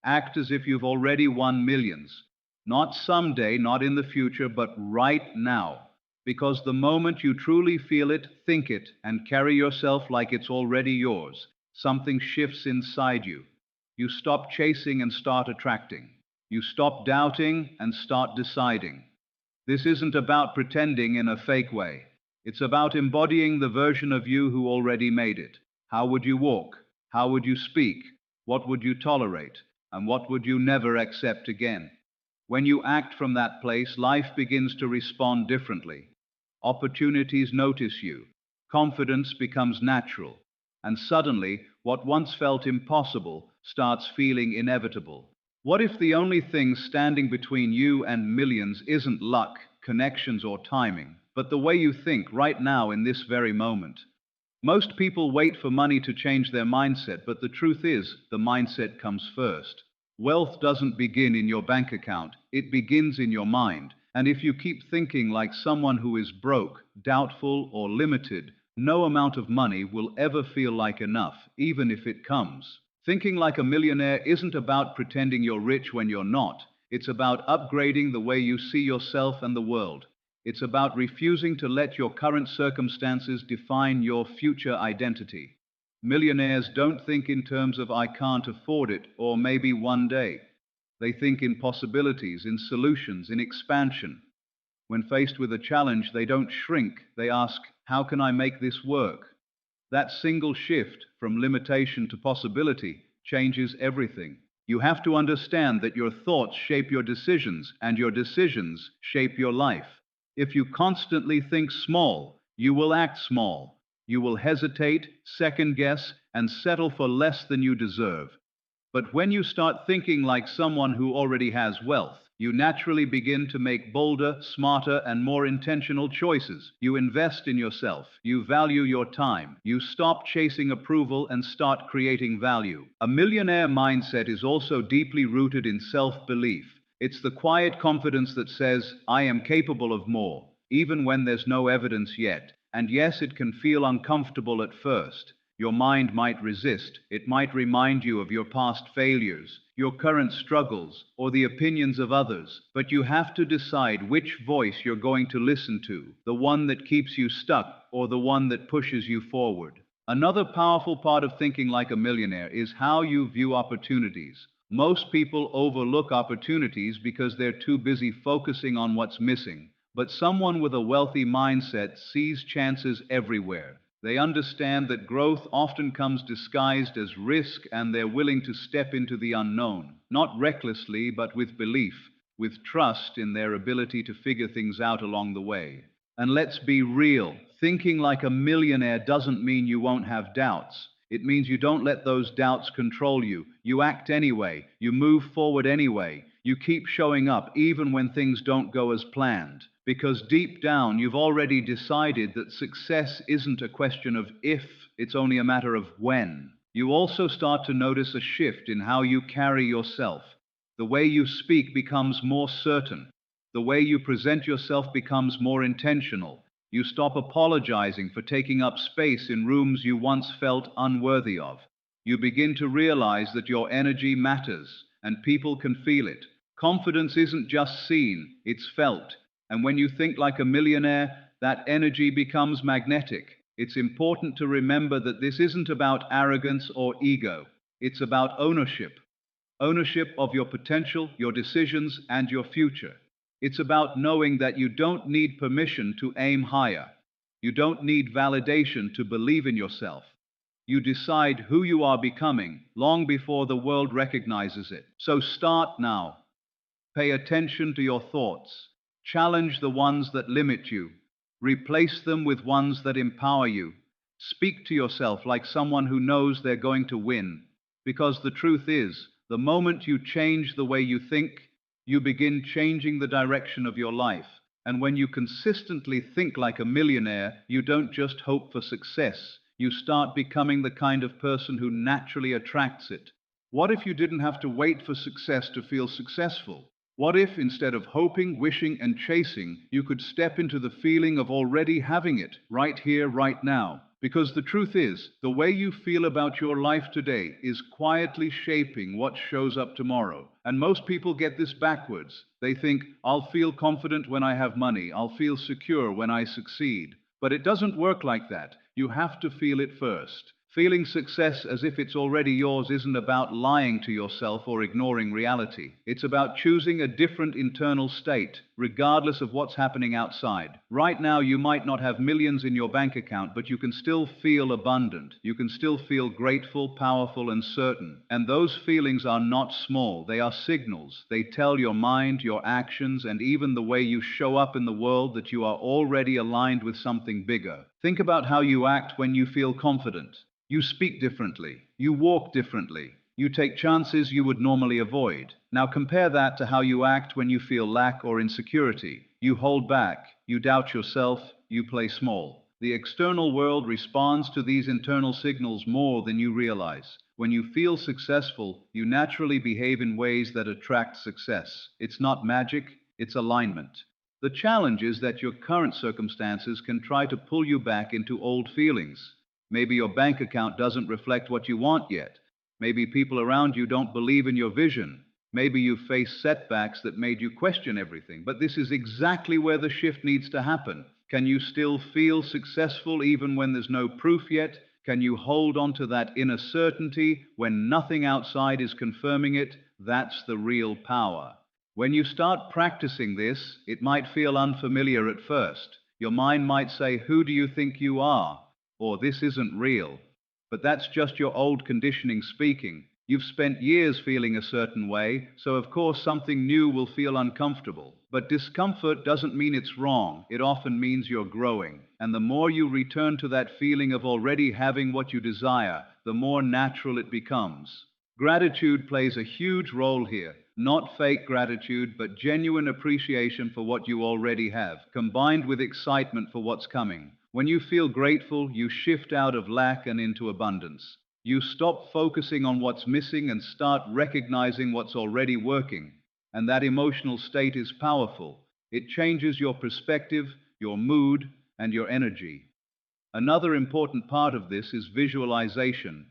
Act as if you've already won millions. Not someday, not in the future, but right now. Because the moment you truly feel it, think it, and carry yourself like it's already yours, something shifts inside you. You stop chasing and start attracting. You stop doubting and start deciding. This isn't about pretending in a fake way. It's about embodying the version of you who already made it. How would you walk? How would you speak? What would you tolerate? And what would you never accept again? When you act from that place, life begins to respond differently. Opportunities notice you. Confidence becomes natural. And suddenly, what once felt impossible starts feeling inevitable. What if the only thing standing between you and millions isn't luck, connections, or timing, but the way you think right now in this very moment? Most people wait for money to change their mindset, but the truth is, the mindset comes first. Wealth doesn't begin in your bank account, it begins in your mind. And if you keep thinking like someone who is broke, doubtful, or limited, no amount of money will ever feel like enough, even if it comes. Thinking like a millionaire isn't about pretending you're rich when you're not. It's about upgrading the way you see yourself and the world. It's about refusing to let your current circumstances define your future identity. Millionaires don't think in terms of "I can't afford it" or "maybe one day." They think in possibilities, in solutions, in expansion. When faced with a challenge, they don't shrink. They ask, "How can I make this work?" That single shift from limitation to possibility changes everything. You have to understand that your thoughts shape your decisions, and your decisions shape your life. If you constantly think small, you will act small. You will hesitate, second guess, and settle for less than you deserve. But when you start thinking like someone who already has wealth, you naturally begin to make bolder, smarter, and more intentional choices. You invest in yourself. You value your time. You stop chasing approval and start creating value. A millionaire mindset is also deeply rooted in self-belief. It's the quiet confidence that says, "I am capable of more," even when there's no evidence yet. And yes, it can feel uncomfortable at first. Your mind might resist. It might remind you of your past failures, your current struggles, or the opinions of others. But you have to decide which voice you're going to listen to, the one that keeps you stuck or the one that pushes you forward. Another powerful part of thinking like a millionaire is how you view opportunities. Most people overlook opportunities because they're too busy focusing on what's missing. But someone with a wealthy mindset sees chances everywhere. They understand that growth often comes disguised as risk, and they're willing to step into the unknown, not recklessly, but with belief, with trust in their ability to figure things out along the way. And let's be real, thinking like a millionaire doesn't mean you won't have doubts. It means you don't let those doubts control you. You act anyway, you move forward anyway, you keep showing up even when things don't go as planned. Because deep down, you've already decided that success isn't a question of if, it's only a matter of when. You also start to notice a shift in how you carry yourself. The way you speak becomes more certain. The way you present yourself becomes more intentional. You stop apologizing for taking up space in rooms you once felt unworthy of. You begin to realize that your energy matters, and people can feel it. Confidence isn't just seen, it's felt. And when you think like a millionaire, that energy becomes magnetic. It's important to remember that this isn't about arrogance or ego. It's about ownership. Ownership of your potential, your decisions, and your future. It's about knowing that you don't need permission to aim higher. You don't need validation to believe in yourself. You decide who you are becoming long before the world recognizes it. So start now. Pay attention to your thoughts. Challenge the ones that limit you. Replace them with ones that empower you. Speak to yourself like someone who knows they're going to win. Because the truth is, the moment you change the way you think, you begin changing the direction of your life. And when you consistently think like a millionaire, you don't just hope for success. You start becoming the kind of person who naturally attracts it. What if you didn't have to wait for success to feel successful? What if, instead of hoping, wishing, and chasing, you could step into the feeling of already having it, right here, right now? Because the truth is, the way you feel about your life today is quietly shaping what shows up tomorrow. And most people get this backwards. They think, I'll feel confident when I have money, I'll feel secure when I succeed. But it doesn't work like that. You have to feel it first. Feeling success as if it's already yours isn't about lying to yourself or ignoring reality. It's about choosing a different internal state, regardless of what's happening outside. Right now, you might not have millions in your bank account, but you can still feel abundant. You can still feel grateful, powerful, and certain. And those feelings are not small. They are signals. They tell your mind, your actions, and even the way you show up in the world that you are already aligned with something bigger. Think about how you act when you feel confident. You speak differently. You walk differently. You take chances you would normally avoid. Now compare that to how you act when you feel lack or insecurity. You hold back. You doubt yourself. You play small. The external world responds to these internal signals more than you realize. When you feel successful, you naturally behave in ways that attract success. It's not magic, it's alignment. The challenge is that your current circumstances can try to pull you back into old feelings. Maybe your bank account doesn't reflect what you want yet. Maybe people around you don't believe in your vision. Maybe you face setbacks that made you question everything. But this is exactly where the shift needs to happen. Can you still feel successful even when there's no proof yet? Can you hold on to that inner certainty when nothing outside is confirming it? That's the real power. When you start practicing this, it might feel unfamiliar at first. Your mind might say, "Who do you think you are?" Or "This isn't real." But that's just your old conditioning speaking. You've spent years feeling a certain way, so of course something new will feel uncomfortable. But discomfort doesn't mean it's wrong. It often means you're growing. And the more you return to that feeling of already having what you desire, the more natural it becomes. Gratitude plays a huge role here. Not fake gratitude, but genuine appreciation for what you already have, combined with excitement for what's coming. When you feel grateful, you shift out of lack and into abundance. You stop focusing on what's missing and start recognizing what's already working. And that emotional state is powerful. It changes your perspective, your mood, and your energy. Another important part of this is visualization.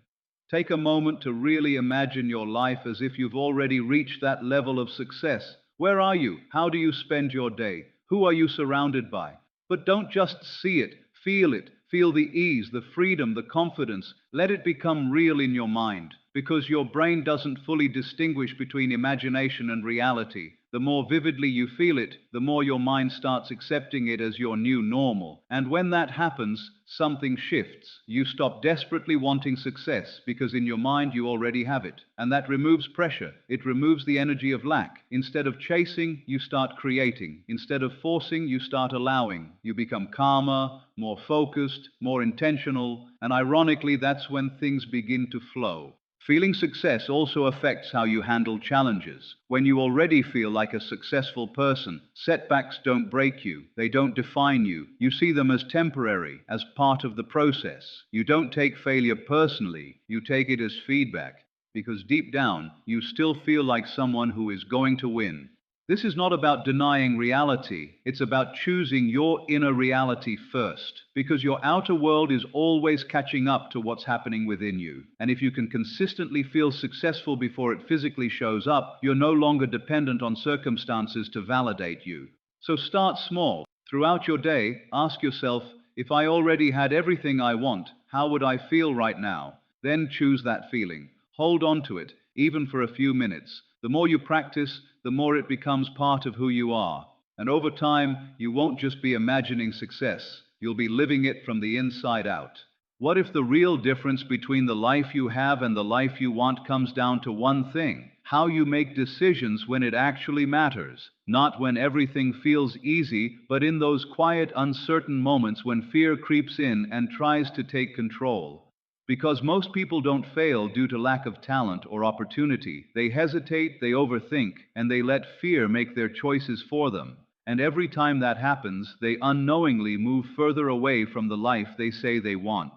Take a moment to really imagine your life as if you've already reached that level of success. Where are you? How do you spend your day? Who are you surrounded by? But don't just see it, feel it. Feel the ease, the freedom, the confidence. Let it become real in your mind, because your brain doesn't fully distinguish between imagination and reality. The more vividly you feel it, the more your mind starts accepting it as your new normal. And when that happens, something shifts. You stop desperately wanting success because in your mind you already have it. And that removes pressure. It removes the energy of lack. Instead of chasing, you start creating. Instead of forcing, you start allowing. You become calmer, more focused, more intentional, and ironically, that's when things begin to flow. Feeling success also affects how you handle challenges. When you already feel like a successful person, setbacks don't break you, they don't define you. You see them as temporary, as part of the process. You don't take failure personally, you take it as feedback, because deep down, you still feel like someone who is going to win. This is not about denying reality, it's about choosing your inner reality first, because your outer world is always catching up to what's happening within you. And if you can consistently feel successful before it physically shows up, you're no longer dependent on circumstances to validate you. So start small. Throughout your day, ask yourself, if I already had everything I want, how would I feel right now? Then choose that feeling. Hold on to it, even for a few minutes. The more you practice, the more it becomes part of who you are. And over time, you won't just be imagining success, you'll be living it from the inside out. What if the real difference between the life you have and the life you want comes down to one thing? How you make decisions when it actually matters. Not when everything feels easy, but in those quiet, uncertain moments when fear creeps in and tries to take control. Because most people don't fail due to lack of talent or opportunity. They hesitate, they overthink, and they let fear make their choices for them. And every time that happens, they unknowingly move further away from the life they say they want.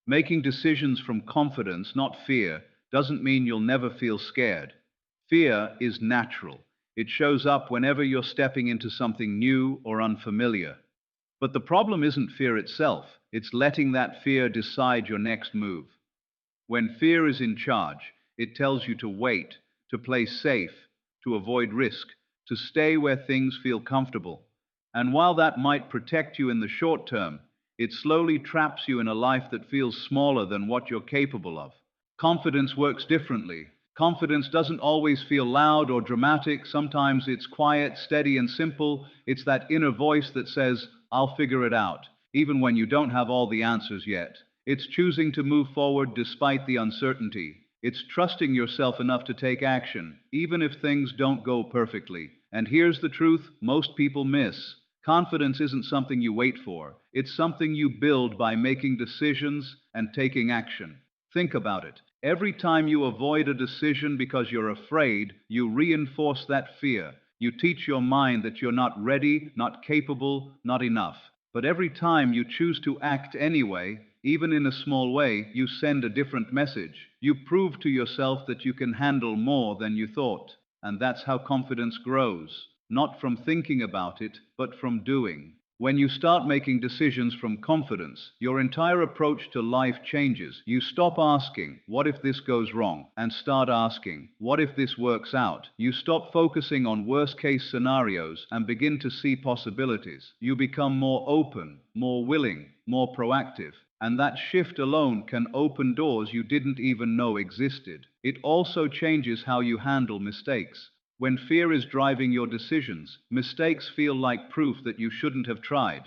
Making decisions from confidence, not fear, doesn't mean you'll never feel scared. Fear is natural. It shows up whenever you're stepping into something new or unfamiliar. But the problem isn't fear itself, it's letting that fear decide your next move. When fear is in charge, it tells you to wait, to play safe, to avoid risk, to stay where things feel comfortable. And while that might protect you in the short term, it slowly traps you in a life that feels smaller than what you're capable of. Confidence works differently. Confidence doesn't always feel loud or dramatic. Sometimes it's quiet, steady, and simple. It's that inner voice that says, I'll figure it out, even when you don't have all the answers yet. It's choosing to move forward despite the uncertainty. It's trusting yourself enough to take action, even if things don't go perfectly. And here's the truth most people miss. Confidence isn't something you wait for. It's something you build by making decisions and taking action. Think about it. Every time you avoid a decision because you're afraid, you reinforce that fear. You teach your mind that you're not ready, not capable, not enough. But every time you choose to act anyway, even in a small way, you send a different message. You prove to yourself that you can handle more than you thought. And that's how confidence grows. Not from thinking about it, but from doing. When you start making decisions from confidence, your entire approach to life changes. You stop asking, what if this goes wrong? And start asking, what if this works out? You stop focusing on worst case scenarios and begin to see possibilities. You become more open, more willing, more proactive. And that shift alone can open doors you didn't even know existed. It also changes how you handle mistakes. When fear is driving your decisions, mistakes feel like proof that you shouldn't have tried.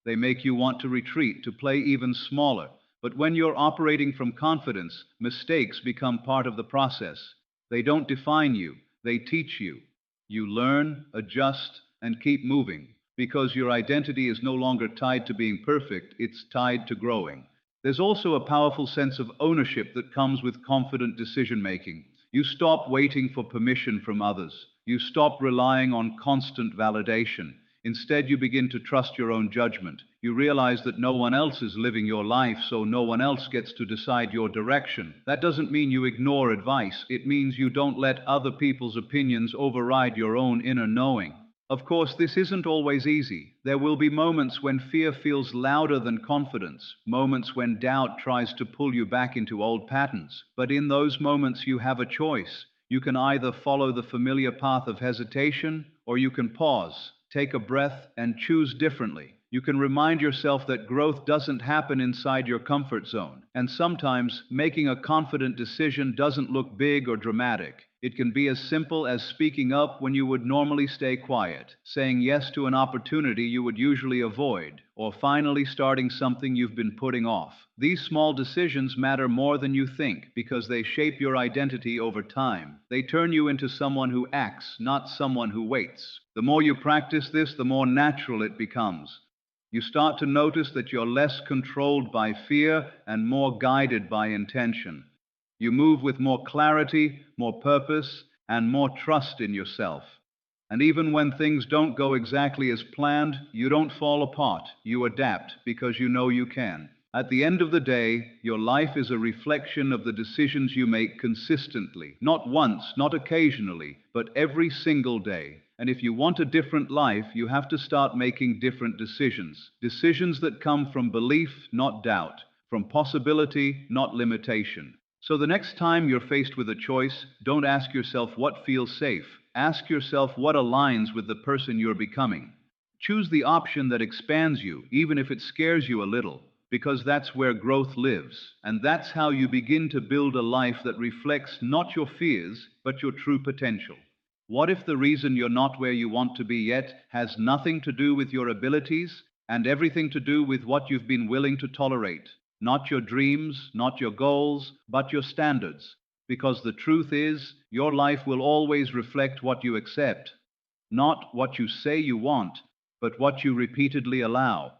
They make you want to retreat, to play even smaller. But when you're operating from confidence, mistakes become part of the process. They don't define you, they teach you. You learn, adjust, and keep moving, because your identity is no longer tied to being perfect, it's tied to growing. There's also a powerful sense of ownership that comes with confident decision making. You stop waiting for permission from others. You stop relying on constant validation. Instead, you begin to trust your own judgment. You realize that no one else is living your life, so no one else gets to decide your direction. That doesn't mean you ignore advice. It means you don't let other people's opinions override your own inner knowing. Of course, this isn't always easy. There will be moments when fear feels louder than confidence, moments when doubt tries to pull you back into old patterns. But in those moments, you have a choice. You can either follow the familiar path of hesitation, or you can pause, take a breath, and choose differently. You can remind yourself that growth doesn't happen inside your comfort zone. And sometimes, making a confident decision doesn't look big or dramatic. It can be as simple as speaking up when you would normally stay quiet, saying yes to an opportunity you would usually avoid, or finally starting something you've been putting off. These small decisions matter more than you think because they shape your identity over time. They turn you into someone who acts, not someone who waits. The more you practice this, the more natural it becomes. You start to notice that you're less controlled by fear and more guided by intention. You move with more clarity, more purpose, and more trust in yourself. And even when things don't go exactly as planned, you don't fall apart. You adapt because you know you can. At the end of the day, your life is a reflection of the decisions you make consistently. Not once, not occasionally, but every single day. And if you want a different life, you have to start making different decisions. Decisions that come from belief, not doubt. From possibility, not limitation. So the next time you're faced with a choice, don't ask yourself what feels safe. Ask yourself what aligns with the person you're becoming. Choose the option that expands you, even if it scares you a little, because that's where growth lives. And that's how you begin to build a life that reflects not your fears, but your true potential. What if the reason you're not where you want to be yet has nothing to do with your abilities and everything to do with what you've been willing to tolerate? Not your dreams, not your goals, but your standards. Because the truth is, your life will always reflect what you accept. Not what you say you want, but what you repeatedly allow.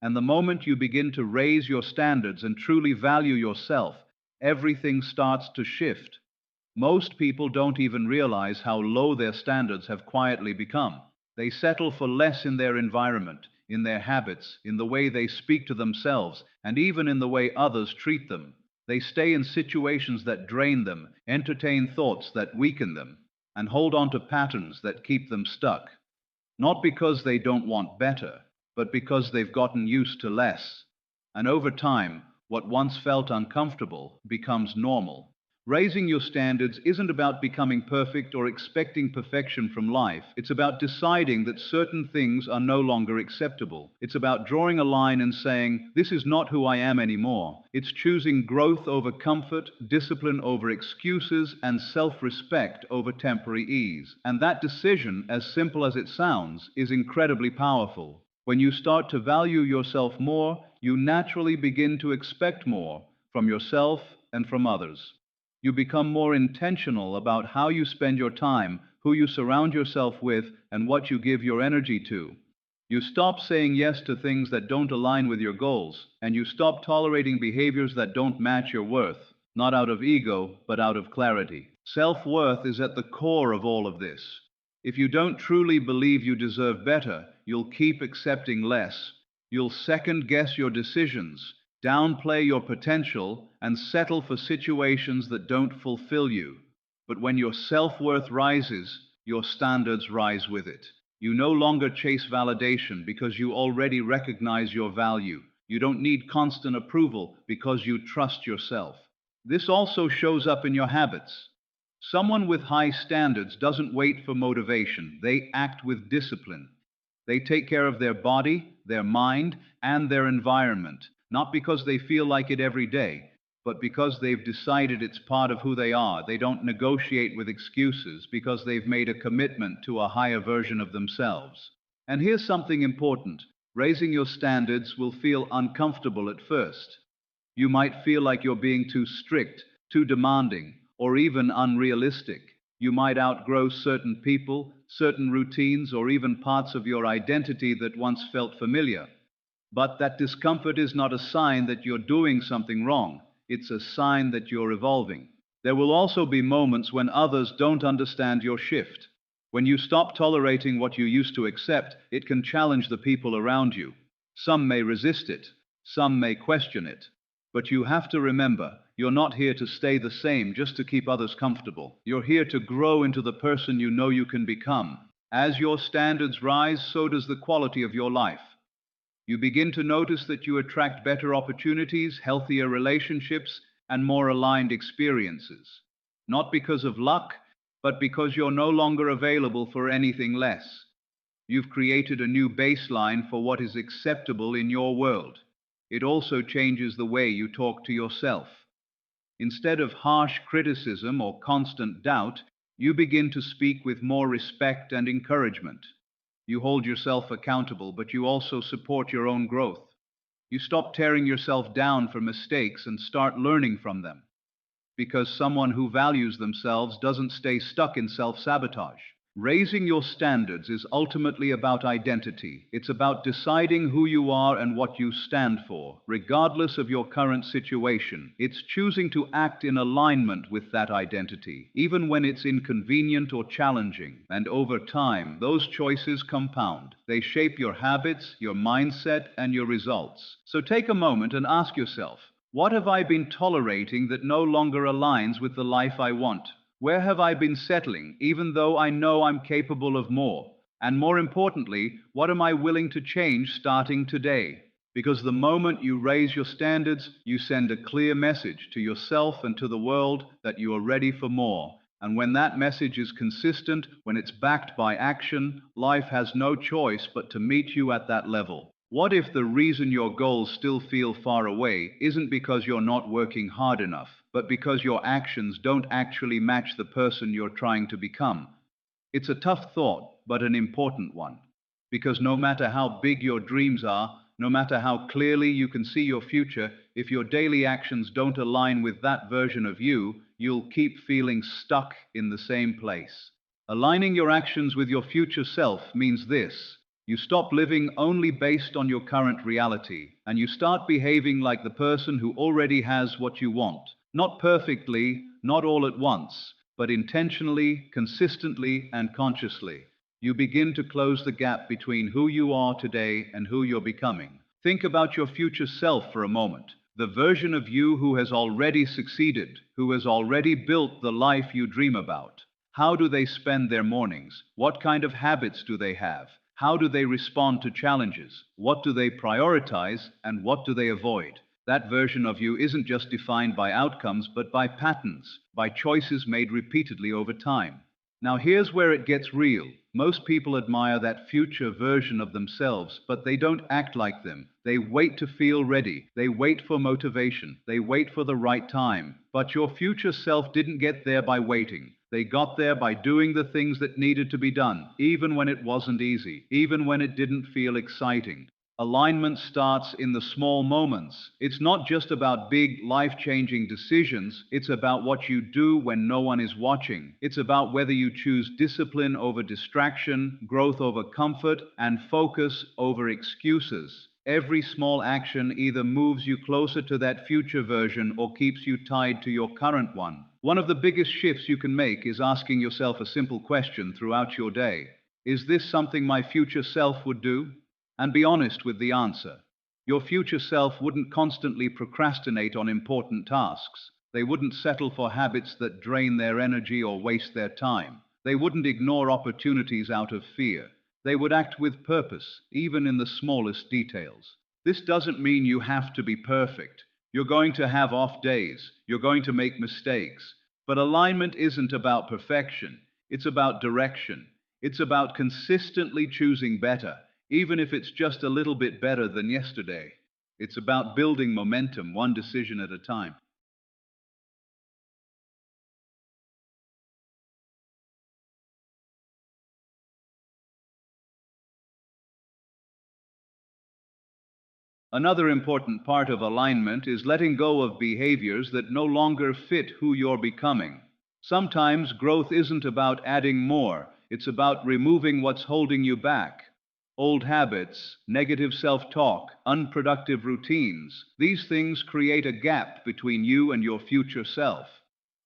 And the moment you begin to raise your standards and truly value yourself, everything starts to shift. Most people don't even realize how low their standards have quietly become. They settle for less in their environment, in their habits, in the way they speak to themselves, and even in the way others treat them. They stay in situations that drain them, entertain thoughts that weaken them, and hold on to patterns that keep them stuck. Not because they don't want better, but because they've gotten used to less. And over time, what once felt uncomfortable becomes normal. Raising your standards isn't about becoming perfect or expecting perfection from life. It's about deciding that certain things are no longer acceptable. It's about drawing a line and saying, this is not who I am anymore. It's choosing growth over comfort, discipline over excuses, and self-respect over temporary ease. And that decision, as simple as it sounds, is incredibly powerful. When you start to value yourself more, you naturally begin to expect more from yourself and from others. You become more intentional about how you spend your time, who you surround yourself with, and what you give your energy to. You stop saying yes to things that don't align with your goals, and you stop tolerating behaviors that don't match your worth, not out of ego, but out of clarity. Self-worth is at the core of all of this. If you don't truly believe you deserve better, you'll keep accepting less. You'll second guess your decisions, downplay your potential, and settle for situations that don't fulfill you. But when your self-worth rises, your standards rise with it. You no longer chase validation because you already recognize your value. You don't need constant approval because you trust yourself. This also shows up in your habits. Someone with high standards doesn't wait for motivation. They act with discipline. They take care of their body, their mind, and their environment, not because they feel like it every day, but because they've decided it's part of who they are. They don't negotiate with excuses because they've made a commitment to a higher version of themselves. And here's something important. Raising your standards will feel uncomfortable at first. You might feel like you're being too strict, too demanding, or even unrealistic. You might outgrow certain people, certain routines, or even parts of your identity that once felt familiar. But that discomfort is not a sign that you're doing something wrong. It's a sign that you're evolving. There will also be moments when others don't understand your shift. When you stop tolerating what you used to accept, it can challenge the people around you. Some may resist it, some may question it. But you have to remember, you're not here to stay the same just to keep others comfortable. You're here to grow into the person you know you can become. As your standards rise, so does the quality of your life. You begin to notice that you attract better opportunities, healthier relationships, and more aligned experiences. Not because of luck, but because you're no longer available for anything less. You've created a new baseline for what is acceptable in your world. It also changes the way you talk to yourself. Instead of harsh criticism or constant doubt, you begin to speak with more respect and encouragement. You hold yourself accountable, but you also support your own growth. You stop tearing yourself down for mistakes and start learning from them. Because someone who values themselves doesn't stay stuck in self-sabotage. Raising your standards is ultimately about identity. It's about deciding who you are and what you stand for, regardless of your current situation. It's choosing to act in alignment with that identity, even when it's inconvenient or challenging. And over time, those choices compound. They shape your habits, your mindset, and your results. So take a moment and ask yourself, what have I been tolerating that no longer aligns with the life I want? Where have I been settling, even though I know I'm capable of more? And more importantly, what am I willing to change starting today? Because the moment you raise your standards, you send a clear message to yourself and to the world that you are ready for more. And when that message is consistent, when it's backed by action, life has no choice but to meet you at that level. What if the reason your goals still feel far away isn't because you're not working hard enough, but because your actions don't actually match the person you're trying to become? It's a tough thought, but an important one. Because no matter how big your dreams are, no matter how clearly you can see your future, if your daily actions don't align with that version of you, you'll keep feeling stuck in the same place. Aligning your actions with your future self means this. You stop living only based on your current reality, and you start behaving like the person who already has what you want. Not perfectly, not all at once, but intentionally, consistently, and consciously. You begin to close the gap between who you are today and who you're becoming. Think about your future self for a moment. The version of you who has already succeeded, who has already built the life you dream about. How do they spend their mornings? What kind of habits do they have? How do they respond to challenges? What do they prioritize and what do they avoid? That version of you isn't just defined by outcomes, but by patterns, by choices made repeatedly over time. Now, here's where it gets real. Most people admire that future version of themselves, but they don't act like them. They wait to feel ready. They wait for motivation. They wait for the right time. But your future self didn't get there by waiting. They got there by doing the things that needed to be done, even when it wasn't easy, even when it didn't feel exciting. Alignment starts in the small moments. It's not just about big, life-changing decisions. It's about what you do when no one is watching. It's about whether you choose discipline over distraction, growth over comfort, and focus over excuses. Every small action either moves you closer to that future version or keeps you tied to your current one. One of the biggest shifts you can make is asking yourself a simple question throughout your day. Is this something my future self would do? And be honest with the answer. Your future self wouldn't constantly procrastinate on important tasks. They wouldn't settle for habits that drain their energy or waste their time. They wouldn't ignore opportunities out of fear. They would act with purpose, even in the smallest details. This doesn't mean you have to be perfect. You're going to have off days. You're going to make mistakes. But alignment isn't about perfection. It's about direction. It's about consistently choosing better, even if it's just a little bit better than yesterday. It's about building momentum, one decision at a time. Another important part of alignment is letting go of behaviors that no longer fit who you're becoming. Sometimes growth isn't about adding more, it's about removing what's holding you back. Old habits, negative self-talk, unproductive routines, these things create a gap between you and your future self.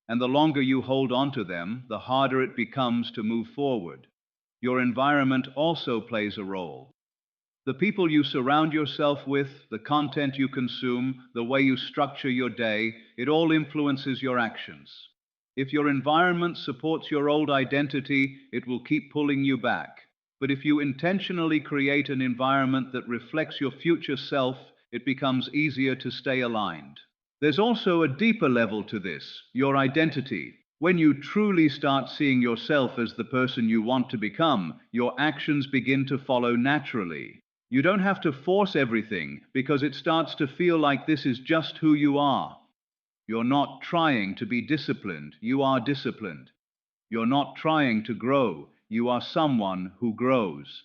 And the longer you hold on to them, the harder it becomes to move forward. Your environment also plays a role. The people you surround yourself with, the content you consume, the way you structure your day, it all influences your actions. If your environment supports your old identity, it will keep pulling you back. But if you intentionally create an environment that reflects your future self, it becomes easier to stay aligned. There's also a deeper level to this, your identity. When you truly start seeing yourself as the person you want to become, your actions begin to follow naturally. You don't have to force everything because it starts to feel like this is just who you are. You're not trying to be disciplined, you are disciplined. You're not trying to grow, you are someone who grows.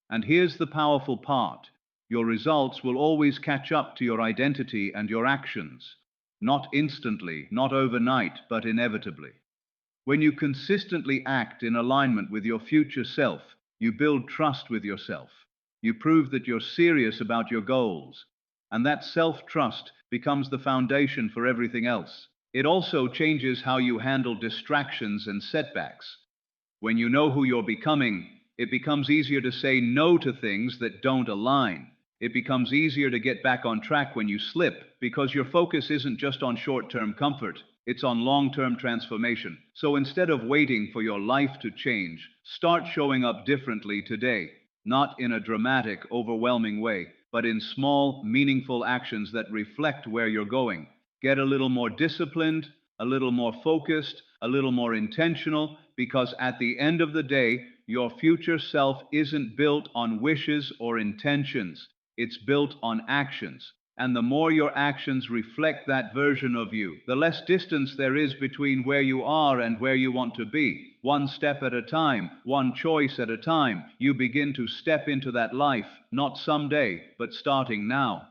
And here's the powerful part. Your results will always catch up to your identity and your actions. Not instantly, not overnight, but inevitably. When you consistently act in alignment with your future self, you build trust with yourself. You prove that you're serious about your goals. And that self-trust becomes the foundation for everything else. It also changes how you handle distractions and setbacks. When you know who you're becoming, it becomes easier to say no to things that don't align. It becomes easier to get back on track when you slip, because your focus isn't just on short-term comfort, it's on long-term transformation. So instead of waiting for your life to change, start showing up differently today. Not in a dramatic, overwhelming way, but in small, meaningful actions that reflect where you're going. Get a little more disciplined, a little more focused, a little more intentional, because at the end of the day, your future self isn't built on wishes or intentions. It's built on actions. And the more your actions reflect that version of you, the less distance there is between where you are and where you want to be. One step at a time, one choice at a time, you begin to step into that life, not someday, but starting now.